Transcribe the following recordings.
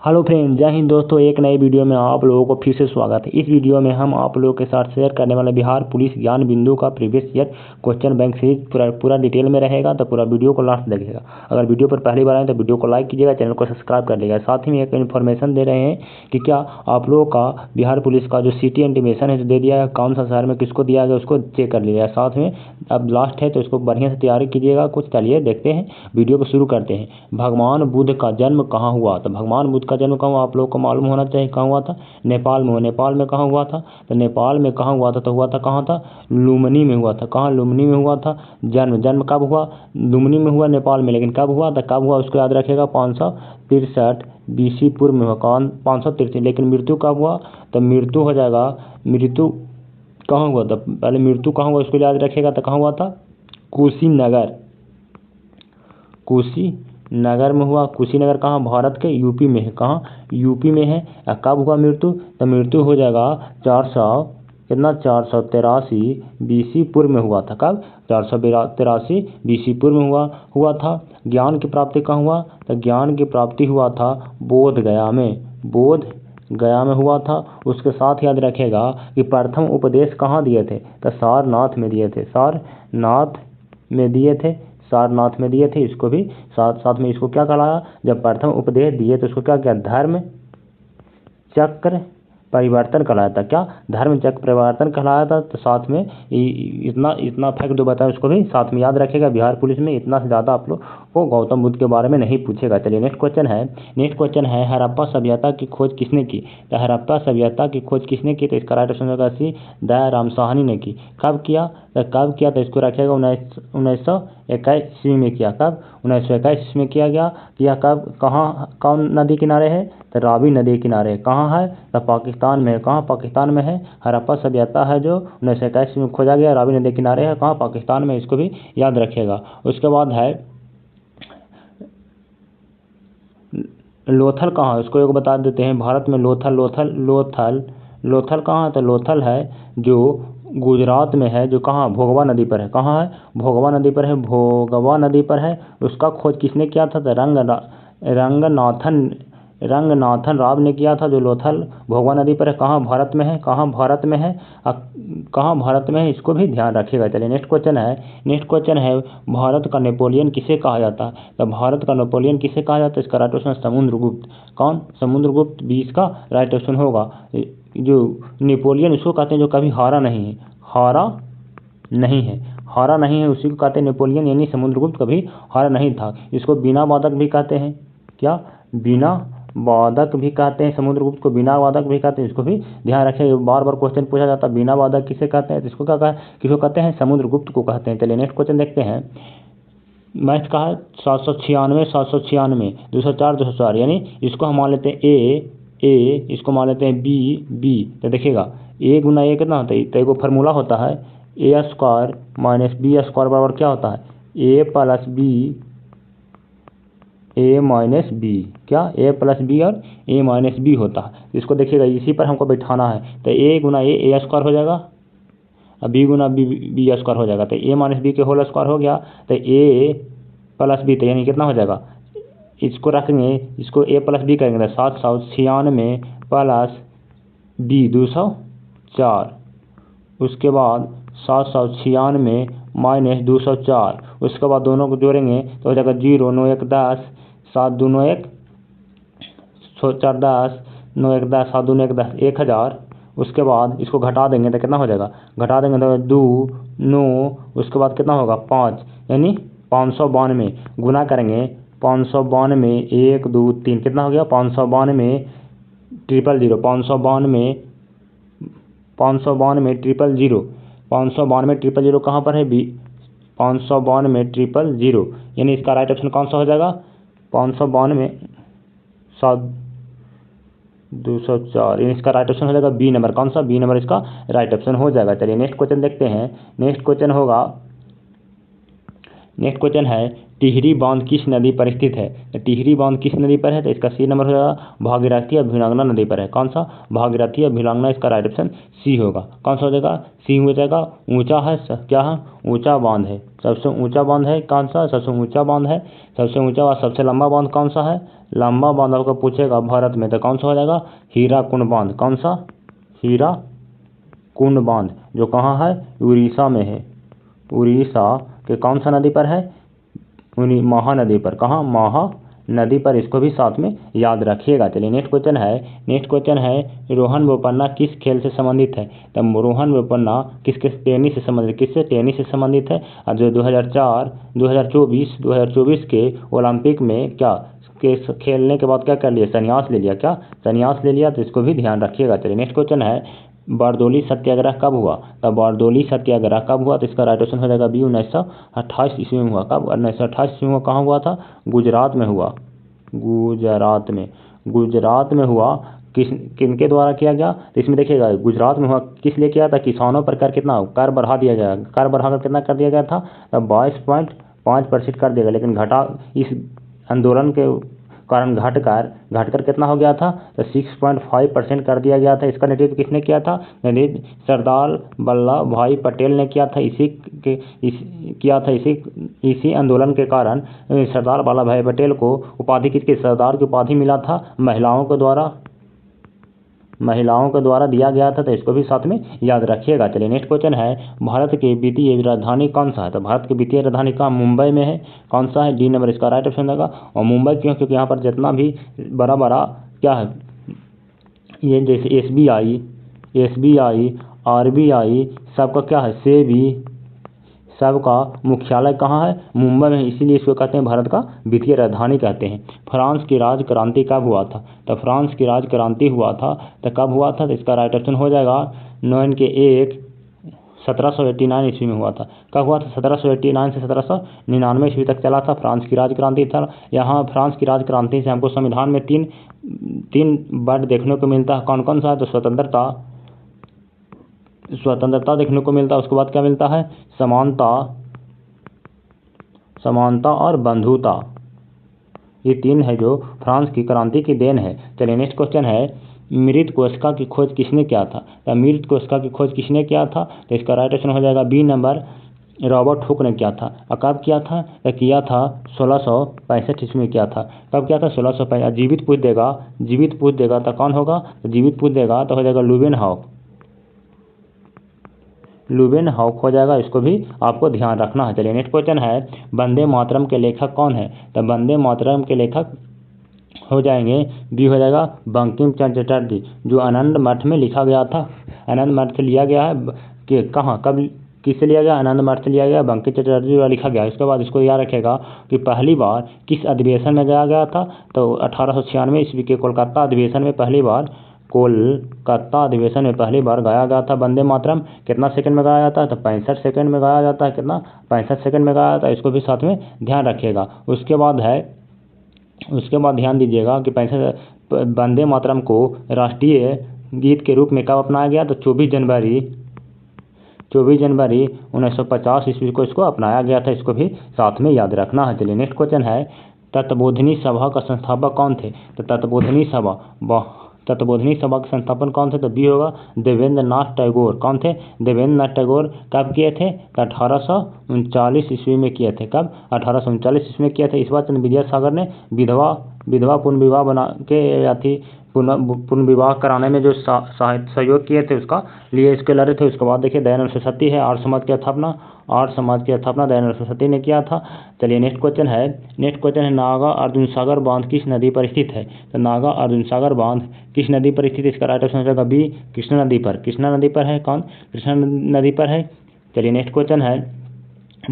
Hello friend, जय हिंद दोस्तों। एक नए वीडियो में आप लोगों को फिर से स्वागत है। इस वीडियो में हम आप लोगों के साथ शेयर करने वाले बिहार पुलिस ज्ञान बिंदु का previous year question bank series पूरा डिटेल में रहेगा, तो पूरा वीडियो को लास्ट देखिएगा। अगर वीडियो पर पहली बार आए तो वीडियो को लाइक कीजिएगा, चैनल को सब्सक्राइब कर लीजिएगा। साथ ही में एक इन्फॉर्मेशन दे रहे हैं कि क्या आप लोगों का बिहार पुलिस का जो सिटी इंटीमेशन है जो दे दिया है, कौन सा शहर में किसको दिया गया उसको चेक कर लीजिएगा। साथ में अब लास्ट है तो इसको बढ़िया से तैयारी कीजिएगा। कुछ चलिए देखते हैं, वीडियो को शुरू करते हैं। भगवान बुद्ध का जन्म कहाँ हुआ? तो भगवान बुद्ध का जन्म कहाँ हुआ आप लोग को मालूम होना चाहिए। कहाँ हुआ था? नेपाल में। नेपाल में कहाँ हुआ था? तो नेपाल में कहाँ हुआ था? तो हुआ था कहाँ था? लुम्बिनी में हुआ था। कहाँ? लुम्बिनी में हुआ था। जन्म कब हुआ? लुम्बिनी में हुआ, नेपाल में। लेकिन कब हुआ था? कब हुआ उसको याद रखिएगा। 563 BC पूर्व में हुआ। कौन? 563। लेकिन मृत्यु कब हुआ? तो मृत्यु हो जाएगा, मृत्यु कहाँ हुआ था? पहले मृत्यु कहाँ हुआ उसको याद रखिएगा। तो कहाँ हुआ था? कुशीनगर। कुशीनगर में हुआ। कुशीनगर कहाँ? भारत के यूपी में है। कहाँ? यूपी में है। कब हुआ मृत्यु? तो मृत्यु हो जाएगा 483 BC पूर्व में हुआ था। कब? 483 BC पूर्व में हुआ था। ज्ञान की प्राप्ति कहाँ हुआ? तो ज्ञान की प्राप्ति हुआ था बोध गया में। बोध गया में हुआ था। उसके साथ याद रखेगा कि प्रथम उपदेश कहाँ दिए थे? तो सारनाथ में दिए थे। सारनाथ में दिए थे। सारनाथ में दिए थे। इसको भी साथ में इसको क्या कहलाया? जब प्रथम उपदेश दिए तो इसको क्या किया? धर्म चक्र परिवर्तन कहलाया था। क्या? धर्म चक्र परिवर्तन कहलाया था। तो साथ में इतना फैक्ट जो बताया उसको भी साथ में याद रखेगा। बिहार पुलिस में इतना से ज़्यादा आप लोग को गौतम बुद्ध के बारे में नहीं पूछेगा। चलिए नेक्स्ट क्वेश्चन है हड़प्पा सभ्यता की खोज किसने की? तो हड़प्पा सभ्यता की खोज किसने की? तो इसका राइट ऑप्शन होगा सी, दयाराम साहनी ने की। कब किया? तो इसको रखेगा 1921 में किया। कब? 1921 में किया गया। कब? कहाँ? कौन नदी किनारे है? तो रावी नदी किनारे। कहाँ है? तो पाकिस्तान में। कहाँ? पाकिस्तान में है। हड़प्पा सभ्यता है जो 1921 में खोजा गया, रावी नदी किनारे है। कहाँ? पाकिस्तान में। इसको भी याद रखिएगा। उसके बाद है लोथल कहाँ? उसको एक बता देते हैं। भारत में लोथल कहाँ है? तो लोथल है जो गुजरात में है, जो कहाँ? भोगवा नदी पर है। कहाँ है? भोगवा नदी पर है। उसका खोज किसने किया था? तो रंगनाथन राव ने किया था, जो लोथल भोगवा नदी पर है। कहाँ? भारत में है। कहाँ? भारत में है। कहाँ? भारत में है। इसको भी ध्यान रखिएगा। चलिए नेक्स्ट क्वेश्चन है भारत का नेपोलियन किसे कहा जाता है? तो भारत का नेपोलियन किसे कहा जाता है? इसका राइट ऑप्शन समुद्रगुप्त। कौन? समुद्रगुप्त भी इसका राइट ऑप्शन होगा। जो नेपोलियन उसको कहते हैं जो कभी हारा नहीं है। हारा नहीं है उसी को कहते हैं नेपोलियन, यानी समुद्रगुप्त कभी हारा नहीं था। इसको बिना वादक भी कहते हैं। क्या? बिना वादक भी कहते हैं। समुद्रगुप्त को बिना वादक भी कहते हैं। इसको भी ध्यान रखें, बार बार क्वेश्चन पूछा जाता है बिना वादक किसे कहते हैं। तो इसको किसको कहते हैं? समुद्रगुप्त को कहते हैं। चलिए नेक्स्ट क्वेश्चन देखते हैं। मैथ का है 796, 204, यानी इसको हम मान लेते हैं ए, इसको मान लेते हैं बी। तो देखिएगा ए गुना ए कितना होता है? तो एगो फार्मूला होता है A² माइनस B² बराबर क्या होता है? A plus B A minus B. क्या? A प्लस बी और A माइनस बी होता है। इसको देखिएगा, इसी पर हमको बैठाना है। तो A गुना A² हो जाएगा और B गुना B² हो जाएगा। तो A माइनस बी के होल स्क्वायर हो गया। तो A प्लस बी, तो यानी कितना हो जाएगा? इसको रखेंगे, इसको A प्लस बी करेंगे तो 796 प्लस B 204। उसके बाद 796 माइनस 204। उसके बाद दोनों को जोड़ेंगे तो हो जाएगा 0 9 1 10, 7 2 9 1 4 10, 9 1 10, 7 2 9 1 10, 1000। उसके बाद इसको घटा देंगे तो कितना हो जाएगा? घटा देंगे तो 2 9, उसके बाद कितना होगा? 5, यानी 592। गुना करेंगे 592 1 2 3, कितना हो गया? 592 000, 592 000 कहाँ पर है? 592 000, यानी इसका राइट ऑप्शन कौन सा हो जाएगा? 592 7 204, यानी इसका राइट ऑप्शन हो जाएगा बी नंबर। कौन सा? बी नंबर इसका राइट ऑप्शन हो जाएगा। चलिए नेक्स्ट क्वेश्चन देखते हैं। नेक्स्ट क्वेश्चन है टिहरी बांध किस नदी पर स्थित है? तो टिहरी बांध किस नदी पर है? तो इसका सी नंबर हो जाएगा भागीरथी या भिलंगना नदी पर है। कौन सा? भागीरथी या भिलंगना, इसका राइट ऑप्शन सी होगा। कौन सा हो जाएगा? सी हो जाएगा। ऊंचा है, क्या है? ऊंचा बांध है, सबसे ऊंचा बांध है। कौन सा? सबसे ऊंचा बांध है, सबसे ऊंचा और सबसे लंबा बांध कौन सा है? लंबा बांध आपको पूछेगा भारत में, तो कौन सा हो जाएगा? हीराकुंड बांध। कौन सा? हीराकुंड बांध, जो कहाँ है? उड़ीसा में है। उड़ीसा के कौन सा नदी पर है? महानदी पर। कहाँ? महानदी पर। इसको भी साथ में याद रखिएगा। चलिए नेक्स्ट क्वेश्चन है रोहन बोपन्ना किस खेल से संबंधित है? तब रोहन बोपन्ना किस टेनिस से संबंधित, किससे? टेनिस से संबंधित है। और जो 2024 के ओलंपिक में क्या खेलने के बाद क्या कर लिया? संन्यास ले लिया। क्या? संन्यास ले लिया। तो इसको भी ध्यान रखिएगा। चलिए नेक्स्ट क्वेश्चन है बारदोली सत्याग्रह कब हुआ? तब बारदोली सत्याग्रह कब हुआ? तो इसका राइट ऑप्शन हो जाएगा बी 1928 ईस्वी में हुआ। कब? 1928 ईस्वी में। कहाँ हुआ था? गुजरात में हुआ। गुजरात में हुआ। किनके द्वारा किया गया? तो इसमें देखिएगा गुजरात में हुआ। किस लिए किया था? किसानों पर कर कितना? कर बढ़ा दिया गया। कर बढ़ाकर कितना कर दिया गया था? तब 22.5% कर दिया गया, लेकिन इस आंदोलन के कारण घटकर कितना हो गया था? तो 6.5% कर दिया गया था। इसका नेतृत्व किसने किया था? नेतृत्व सरदार वल्लभ भाई पटेल ने किया था। इसी आंदोलन के कारण सरदार वल्लभ भाई पटेल को उपाधि, किसके? सरदार की उपाधि मिला था, महिलाओं के द्वारा दिया गया था। तो इसको भी साथ में याद रखिएगा। चलिए नेक्स्ट क्वेश्चन है भारत की वित्तीय राजधानी कौन सा है? तो भारत की वित्तीय राजधानी कहाँ? मुंबई में है। कौन सा है? डी नंबर, इसका राइट ऑप्शन होगा। और मुंबई क्यों? क्योंकि यहाँ पर जितना भी बड़ा क्या है, ये जैसे एसबीआई, आरबीआई, सबका क्या है? सेबी, सबका मुख्यालय कहाँ है? मुंबई में। इसीलिए इसको कहते हैं भारत का वित्तीय राजधानी कहते हैं। फ्रांस की राज क्रांति कब हुआ था? तो फ्रांस की राज क्रांति हुआ था, तो कब हुआ था? तो इसका राइट ऑप्शन हो जाएगा 1789 ईस्वी में हुआ था। कब हुआ था? 1789 से 1799 ईस्वी तक चला था, फ्रांस की राज क्रांति था। यहाँ फ्रांस की राज क्रांति से हमको संविधान में तीन वर्ड देखने को मिलता है। कौन कौन सा है? तो स्वतंत्रता देखने को मिलता है। उसके बाद क्या मिलता है? समानता और बंधुता। ये तीन है जो फ्रांस की क्रांति की देन है। चलिए नेक्स्ट क्वेश्चन है मृत कोशिका की खोज किसने किया था? तो मृत कोशिका की खोज किसने किया था? तो इसका राइट ऑप्शन हो जाएगा बी नंबर, रॉबर्ट हुक ने किया था। और कब किया था? तो किया था 1665 ईस्वी में किया था। कब किया था? 1665। जीवित पूछ देगा तो कौन होगा? तो जीवित पूछ देगा तो हो जाएगा लुबेनहॉक हो जाएगा। इसको भी आपको ध्यान रखना है। चलिए नेक्स्ट क्वेश्चन है वंदे मातरम के लेखक कौन है? तो वंदे मातरम के लेखक हो जाएंगे, बी हो जाएगा बंकिम चंद्र चटर्जी, जो आनंद मठ में लिखा गया था। आनंद मठ से लिया गया है कि कहाँ, कब, किससे लिया गया? आनंद मठ से लिया गया, बंकिम चंद्र चटर्जी द्वारा लिखा गया। इसके बाद इसको याद रखेगा कि पहली बार किस अधिवेशन में गाया गया था? तो 1896 ईस्वी के कोलकाता अधिवेशन में पहली बार गाया गया था वंदे मातरम। कितना सेकंड में गाया जाता है? तो 65 सेकंड में गाया जाता है। कितना? 65 सेकंड में गाया जाता है। इसको भी साथ में ध्यान रखिएगा। उसके बाद ध्यान दीजिएगा कि वंदे मातरम को राष्ट्रीय गीत के रूप में कब अपनाया गया? तो 24 जनवरी 1950 ईस्वी को इसको अपनाया गया था। इसको भी साथ में याद रखना है। चलिए नेक्स्ट क्वेश्चन है तत्वबोधिनी सभा का संस्थापक कौन थे? तो तत्वबोधिनी सभा के संस्थापन कौन थे? तो बी होगा देवेंद्र नाथ टैगोर। कौन थे? देवेंद्र नाथ टैगोर। कब किए थे? तो 1839 ईस्वी में किए थे। कब? 1839 ईस्वी में किए थे। ईश्वर चंद्र विद्यासागर ने विधवा पुनर्विवाह बना के या थी पुनर्विवाह कराने में जो सहयोग किए थे, उसका लिए इसके लड़े थे। उसके बाद देखिए दयानंद सरस्वती है, आर्य समाज की स्थापना दयानंद सरस्वती ने किया था। चलिए नेक्स्ट क्वेश्चन है नागा अर्जुन सागर बांध किस नदी पर स्थित है? तो नागा अर्जुन सागर बांध किस नदी पर स्थित है? इसका राइट ऑप्शन हो जाएगा बी कृष्णा नदी पर। कृष्णा नदी पर है। कौन? कृष्णा नदी पर है। चलिए नेक्स्ट क्वेश्चन है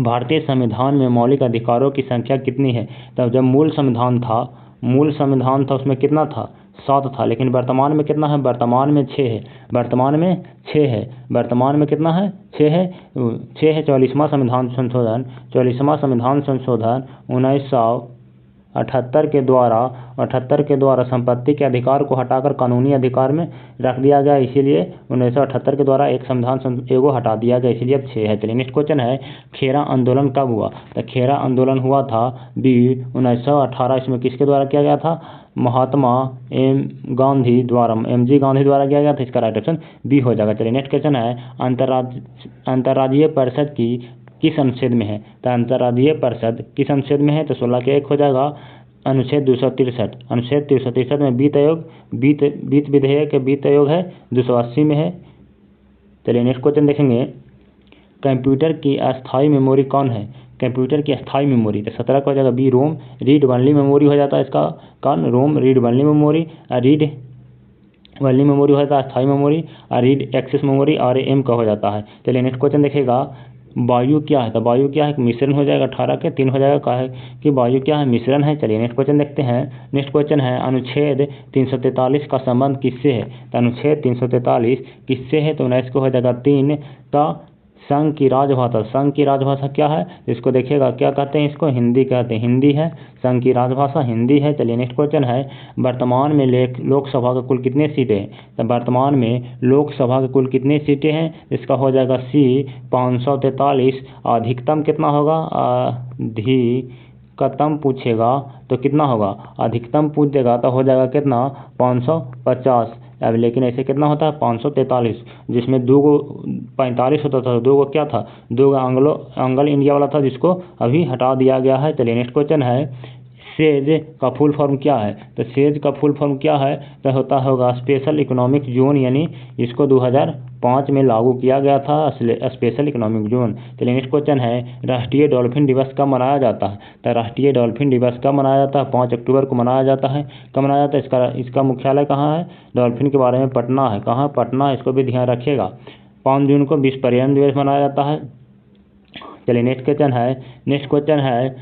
भारतीय संविधान में मौलिक अधिकारों की संख्या कितनी है? तब जब मूल संविधान था उसमें कितना था? 7 था। लेकिन वर्तमान में कितना है? वर्तमान में 6 है। वर्तमान में कितना है? 6 है। 44वां संविधान संशोधन 19 78 के द्वारा संपत्ति के अधिकार को हटाकर कानूनी अधिकार में रख दिया गया, इसीलिए 1978 के द्वारा एक संविधान एगो हटा दिया गया, इसलिए अब 6 है। चलिए नेक्स्ट क्वेश्चन है, खेरा आंदोलन कब हुआ? तो खेरा आंदोलन हुआ था 1918। इसमें किसके द्वारा किया गया था? महात्मा MG गांधी द्वारा किया गया था। इसका राइट ऑप्शन बी हो जाएगा। चलिए नेक्स्ट क्वेश्चन है, अंतर्राज्यीय परिषद की किस अनुच्छेद में है? तो अंतर्राज्यीय परिषद किस अनुच्छेद में है? तो 16 के 1 हो जाएगा। अनुच्छेद 263। अनुच्छेद 263 में वित्त विधेयक है 280 में है। चलिए नेक्स्ट क्वेश्चन देखेंगे, कंप्यूटर की अस्थायी मेमोरी कौन है? कंप्यूटर की अस्थायी मेमोरी तो 17 का हो जाएगा B, ROM read only memory हो जाता है। इसका कौन? ROM read only memory, read only memory हो जाता है अस्थायी मेमोरी, और रीड एक्सेस मेमोरी RAM का हो जाता है। चलिए नेक्स्ट क्वेश्चन देखिएगा, वायु क्या है? तो वायु क्या है? मिश्रण हो जाएगा। 18 के 3 हो जाएगा। कहा है कि वायु क्या है? मिश्रण है। चलिए नेक्स्ट क्वेश्चन देखते हैं। नेक्स्ट क्वेश्चन है, अनुच्छेद 343 का संबंध किससे है? तो अनुच्छेद 343 किससे है? तो 19 को हो जाएगा 3 का संघ की राजभाषा। संघ की राजभाषा क्या है? इसको देखिएगा, क्या कहते हैं? इसको हिंदी कहते हैं। हिंदी है, संघ की राजभाषा हिंदी है। चलिए नेक्स्ट क्वेश्चन है, वर्तमान में लोकसभा के कुल कितने सीटें हैं? तो वर्तमान में लोकसभा के कुल कितने सीटें हैं? इसका हो जाएगा सी 543। अधिकतम कितना होगा? अधिकतम पूछेगा तो कितना होगा? अधिकतम पूछ देगा तो हो जाएगा कितना? 550। अब लेकिन ऐसे कितना होता है? 543, जिसमें 2 को 45 होता था, 2 को क्या था? 2 का एंग्लो इंडिया वाला था, जिसको अभी हटा दिया गया है। चलिए नेक्स्ट क्वेश्चन है, सेज का फुल फॉर्म क्या है? तो सेज का फुल फॉर्म क्या है? तो होता होगा स्पेशल इकोनॉमिक जोन, यानी इसको 2005 में लागू किया गया था, स्पेशल इकोनॉमिक जोन। चलिए नेक्स्ट क्वेश्चन है, राष्ट्रीय डॉल्फिन दिवस कब मनाया जाता है? तो राष्ट्रीय डॉल्फिन दिवस कब मनाया जाता है? 5 अक्टूबर को मनाया जाता है। कब मनाया जाता है? इसका मुख्यालय कहाँ है? डॉल्फिन के बारे में पटना है। कहाँ? पटना। इसको भी ध्यान रखिएगा। 5 जून को विश्व पर्यावरण दिवस मनाया जाता है। चलिए नेक्स्ट क्वेश्चन है,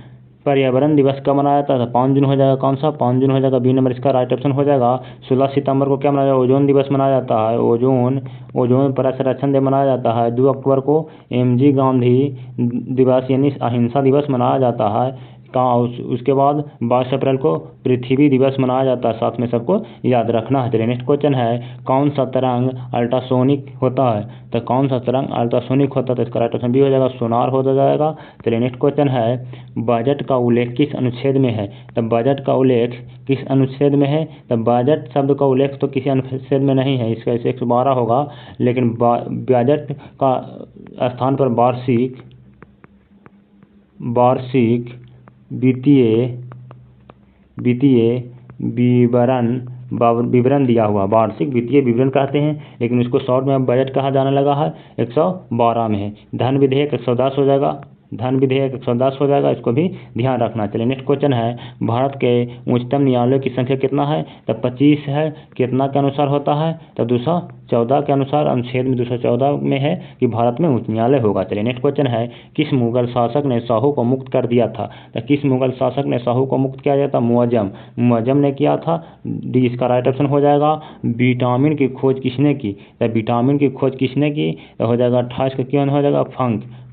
पर्यावरण दिवस कब मनाया जाता है? 5 जून हो जाएगा। कौन सा? 5 जून हो जाएगा बी नंबर। इसका राइट ऑप्शन हो जाएगा। 16 सितंबर को क्या मनाया जाएगा? ओजोन दिवस मनाया जाता है। ओजोन परत संरक्षण दिवस मनाया जाता है। 2 अक्टूबर को MG गांधी दिवस यानी अहिंसा दिवस मनाया जाता है। उसके बाद 22 अप्रैल को पृथ्वी दिवस मनाया जाता है। साथ में सबको याद रखना है। चलिए नेक्स्ट क्वेश्चन है, कौन सा तरंग अल्ट्रासोनिक होता है? तो कौन सा तरंग अल्ट्रासोनिक होता है? तो इसका राइट ऑप्शन बी हो जाएगा, सोनार हो जाएगा। चलिए नेक्स्ट क्वेश्चन है, बजट का उल्लेख किस अनुच्छेद में है? तो बजट का उल्लेख किस अनुच्छेद में है? तो बजट शब्द का उल्लेख तो किसी अनुच्छेद में नहीं है, इसका 112 होगा। लेकिन बजट का स्थान पर वार्षिक वित्तीय विवरण दिया हुआ, वार्षिक वित्तीय विवरण कहते हैं, लेकिन उसको शॉर्ट में अब बजट कहा जाने लगा है। 112 में है। धन विधेयक 110 हो जाएगा। इसको भी ध्यान रखना। चलिए नेक्स्ट क्वेश्चन है, भारत के उच्चतम न्यायालय की संख्या कितना है? तो 25 है। कितना के अनुसार होता है? तो 214 के अनुसार अनुच्छेद में 214 में है कि भारत में उच्च न्यायालय होगा। चलिए नेक्स्ट क्वेश्चन है, किस मुगल शासक ने साहू को मुक्त कर दिया था? तो किस मुगल शासक ने साहू को मुक्त किया जाता? मुअज्जम ने किया था। डी इसका राइट ऑप्शन हो जाएगा। विटामिन की खोज किसने की? तो विटामिन की खोज किसने की? तो हो जाएगा 28 का क्यों हो जाएगा?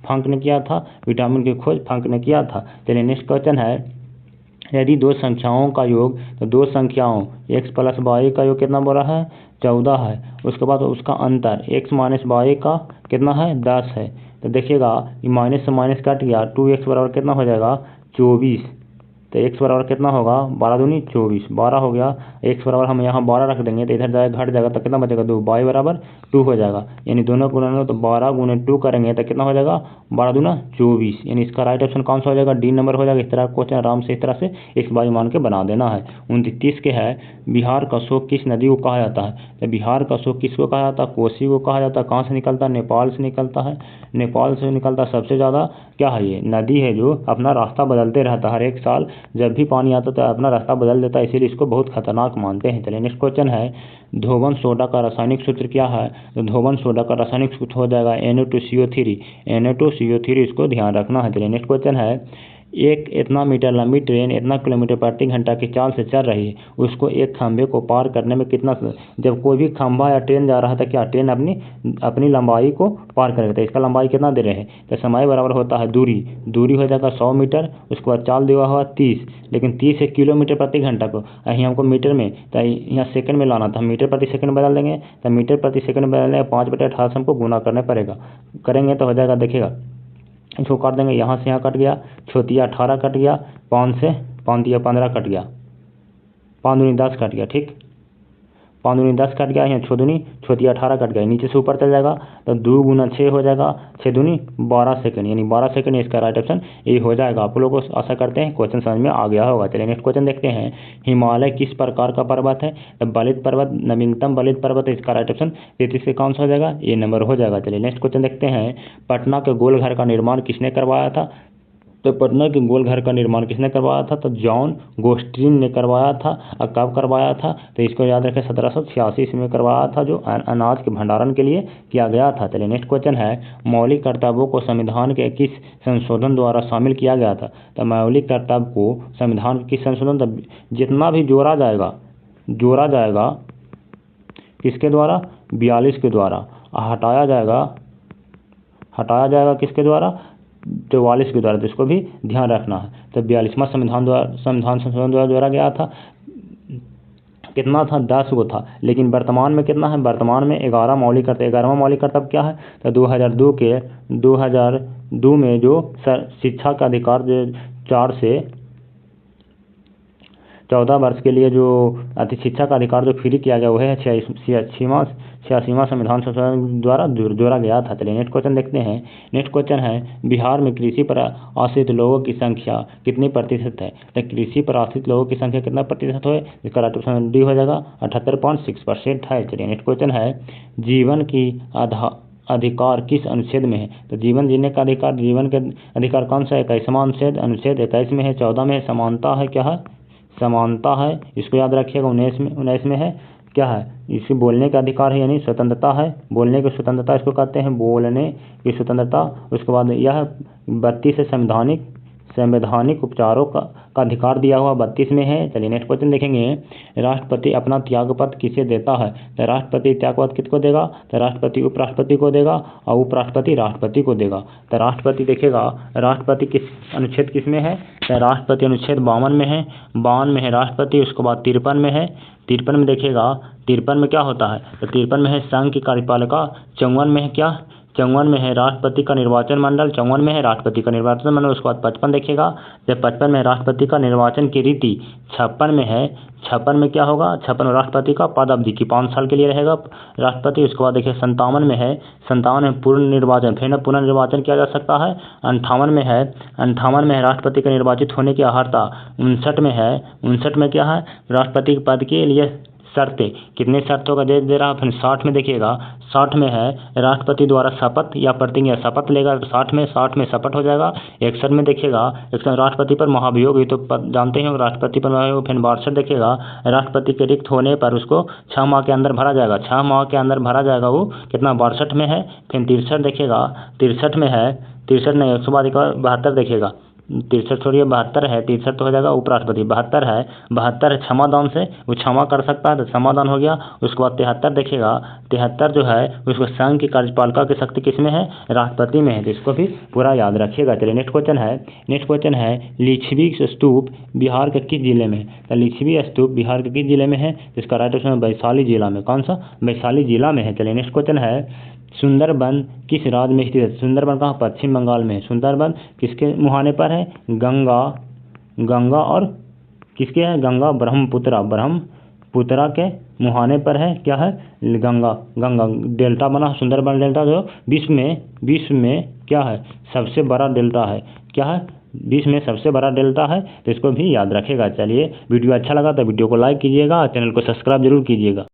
फंक ने किया था। विटामिन की खोज फंक ने किया था। चलिए नेक्स्ट क्वेश्चन है, यदि 2 संख्याओं का योग, तो 2 संख्याओं x + y का योग कितना बोला है? 14 है। उसके बाद उसका अंतर x - y का कितना है? 10 है। तो देखिएगा, माइनस से माइनस कट गया, 2x बराबर कितना हो जाएगा? 24। तो x बराबर कितना होगा? 12 दूनी 24, 12 हो गया। x बराबर हम यहाँ 12 रख देंगे तो इधर जाएगा, घट जाएगा, तो कितना बचेगा? 2। y बराबर 2 हो जाएगा। यानी दोनों को गुणा तो 12 × 2 करेंगे तो कितना हो जाएगा? 12 दूना 24। यानी इसका राइट ऑप्शन कौन सा हो जाएगा? डी नंबर हो जाएगा। इस तरह क्वेश्चन आराम से इस तरह से x y मान के बना देना है। 29 के है, बिहार का शोक किस नदी को कहा जाता है? तो बिहार का शोक किसको कहा जाता है? कोसी को कहा जाता है। कहाँ से निकलता है? नेपाल से निकलता है। नेपाल से निकलता सबसे ज़्यादा क्या है? ये नदी है जो अपना रास्ता बदलते रहता है। हर एक साल जब भी पानी आता है तो अपना रास्ता बदल देता है, इसीलिए इसको बहुत खतरनाक मानते हैं। चलिए नेक्स्ट क्वेश्चन है, धोबन सोडा का रासायनिक सूत्र क्या है? तो धोबन सोडा का रासायनिक सूत्र हो जाएगा Na2CO3। इसको ध्यान रखना है। चलिए नेक्स्ट क्वेश्चन है, एक इतना मीटर लंबी ट्रेन इतना किलोमीटर प्रति घंटा की चाल से चल रही है, उसको एक खंभे को पार करने में कितना, जब कोई भी खंभा या ट्रेन जा रहा है तो क्या ट्रेन अपनी लंबाई को पार करेगा, तो इसका लंबाई कितना दे रहे हैं, तो समय बराबर होता है दूरी हो जाएगा 100 मीटर, उसके बाद चाल दिया हुआ 30, लेकिन 30 है किलोमीटर प्रति घंटा को, यहीं हमको मीटर में, तो यहाँ सेकंड में लाना था, मीटर प्रति सेकंड बदल देंगे, तो मीटर प्रति सेकंड बदलने 5/18 से हमको गुना करने पड़ेगा, करेंगे तो हो जाएगा, देखिएगा इसको काट देंगे, यहाँ से यहाँ कट गया, छोटिया 18 कट गया, 5 से 5 दिया 15 कट गया, 5 दूनी 10 कट गया, ठीक, 5 दूनी 10 कट गया, यहाँ छोटिया 18 कट गया, नीचे से ऊपर चल जाएगा, तो 2 गुना 6 हो जाएगा, 6 दूनी 12 सेकंड, यानी 12 सेकंड इसका राइट ऑप्शन ये हो जाएगा। आप लोगों को आशा करते हैं क्वेश्चन समझ में आ गया होगा। चलिए नेक्स्ट क्वेश्चन देखते हैं, हिमालय किस प्रकार का पर्वत है, तो बलित पर्वत, नवीनतम बलित पर्वत है, इसका राइट ऑप्शन 33 से कौन सा हो जाएगा, ये नंबर हो जाएगा। चलिए नेक्स्ट क्वेश्चन देखते हैं, पटना के गोलघर का निर्माण किसने करवाया था, तो पटना के गोलघर का निर्माण किसने करवाया था, तो जॉन गोस्ट्रीन ने करवाया था। और कब करवाया था, तो इसको याद रखें 1786 ईस्वी में करवाया था, जो अनाज के भंडारण के लिए किया गया था। चलिए नेक्स्ट क्वेश्चन है, मौलिक कर्तव्यों को संविधान के किस संशोधन द्वारा शामिल किया गया था, तो मौलिक कर्तव्य को संविधान के किस संशोधन, तो जितना भी जोड़ा जाएगा किसके द्वारा, 42 के द्वारा, हटाया जाएगा किसके द्वारा, 44 के द्वारा, तो इसको भी ध्यान रखना है। तो 42वां संविधान संशोधन द्वारा गया था, कितना था, 10 गो था, लेकिन वर्तमान में कितना है, वर्तमान में 11 मौलिक कर्तव्य। 11वां मौलिक कर्तव्य क्या है, तो 2002 में जो शिक्षा का अधिकार जो 4 से 14 वर्ष के लिए जो शिक्षा का अधिकार जो फ्री किया गया वो है 86वां संविधान संशोधन द्वारा जोड़ा गया था। चलिए नेक्स्ट क्वेश्चन देखते हैं, नेक्स्ट क्वेश्चन है, बिहार में कृषि पर आश्रित लोगों की संख्या कितनी प्रतिशत है, तो कृषि पर आश्रित लोगों की संख्या कितना प्रतिशत है, इसका राइट ऑप्शन डी हो जाएगा, 78.6% है। चलिए नेक्स्ट क्वेश्चन है, जीवन की अधिकार किस अनुच्छेद में है, तो जीवन जीने का अधिकार, जीवन के अधिकार कौन सा है, 21वां अनुच्छेद 21 में है, 14 में है, समानता है, क्या है, समानता है, इसको याद रखिएगा, 19 में है, क्या है, इसे बोलने का अधिकार है, यानी स्वतंत्रता है, बोलने की स्वतंत्रता इसको कहते हैं, बोलने की स्वतंत्रता। उसके बाद यह 32 है, संवैधानिक उपचारों का अधिकार दिया हुआ 32 में है। चलिए नेक्स्ट क्वेश्चन देखेंगे, राष्ट्रपति अपना त्यागपत्र किसे देता है, तो राष्ट्रपति त्यागपत्र किसको देगा, तो राष्ट्रपति उपराष्ट्रपति को देगा और उपराष्ट्रपति राष्ट्रपति को देगा। तो राष्ट्रपति देखिएगा, राष्ट्रपति किस अनुच्छेद किस में है, तो राष्ट्रपति अनुच्छेद 52 में है, 52 में है राष्ट्रपति। उसके बाद 53 में है, 53 में देखिएगा, 53 में क्या होता है, तो 53 में है संघ की कार्यपालिका, 54 में है क्या, 54 में है राष्ट्रपति का निर्वाचन मंडल, 54 में है राष्ट्रपति का निर्वाचन मंडल। उसके बाद 55 देखिएगा, जब 55 में राष्ट्रपति का निर्वाचन की रीति, 56 में है, 56 में क्या होगा, 56 में राष्ट्रपति का पद अवधि की 5 साल के लिए रहेगा राष्ट्रपति। उसके बाद देखिए 57 में है, 57 में पूर्ण निर्वाचन, फिर पुनर्निर्वाचन किया जा सकता है। 58 में है, 58 में है राष्ट्रपति के निर्वाचित होने की अर्हता। 59 में है, 59 में क्या है, राष्ट्रपति के पद के लिए शर्तें, कितने शर्तों का दे रहा है। फिर 60 में देखिएगा, 60 में है राष्ट्रपति द्वारा शपथ या प्रतिज्ञा, शपथ लेगा, 60 में शपथ हो जाएगा। 61 में देखिएगा, 61 राष्ट्रपति पर महाभियोग, ये तो जानते हैं राष्ट्रपति पर महाभियोग। फिर 62 देखिएगा, राष्ट्रपति के रिक्त होने पर उसको 6 माह के अंदर भरा जाएगा, 6 माह के अंदर भरा जाएगा, वो कितना 62 में है। फिर 63 देखिएगा, 63 में है, 63 नहीं, 172 देखिएगा, 63 छोड़िए 72 है, 63 तो हो जाएगा उपराष्ट्रपति। 72 है, 72 है क्षमादान से, वो क्षमा कर सकता है, तो क्षमादान हो गया। उसके बाद 73 देखिएगा, 73 जो है उसको संघ की कार्यपालिका की शक्ति किस में है, राष्ट्रपति में है, तो इसको भी पूरा याद रखिएगा। चलिए नेक्स्ट क्वेश्चन है, लिच्छवी स्तूप बिहार के किस जिले में है, तो लिच्छवी स्तूप बिहार के किस जिले में है, इसका राइट ऑप्शन वैशाली जिला में, कौन सा, वैशाली जिला में है। चलिए नेक्स्ट क्वेश्चन है, सुंदरबन किस राज्य में स्थित है, सुंदरबन कहाँ, पश्चिम बंगाल में है। सुंदरबन किसके मुहाने पर है, गंगा और किसके है, गंगा ब्रह्मपुत्रा के मुहाने पर है, क्या है, गंगा डेल्टा बना, सुंदरबन डेल्टा जो विश्व में क्या है, सबसे बड़ा डेल्टा है, क्या है, विश्व में सबसे बड़ा डेल्टा है, तो इसको भी याद रखेगा। चलिए वीडियो अच्छा लगा तो वीडियो को लाइक कीजिएगा, चैनल को सब्सक्राइब जरूर कीजिएगा।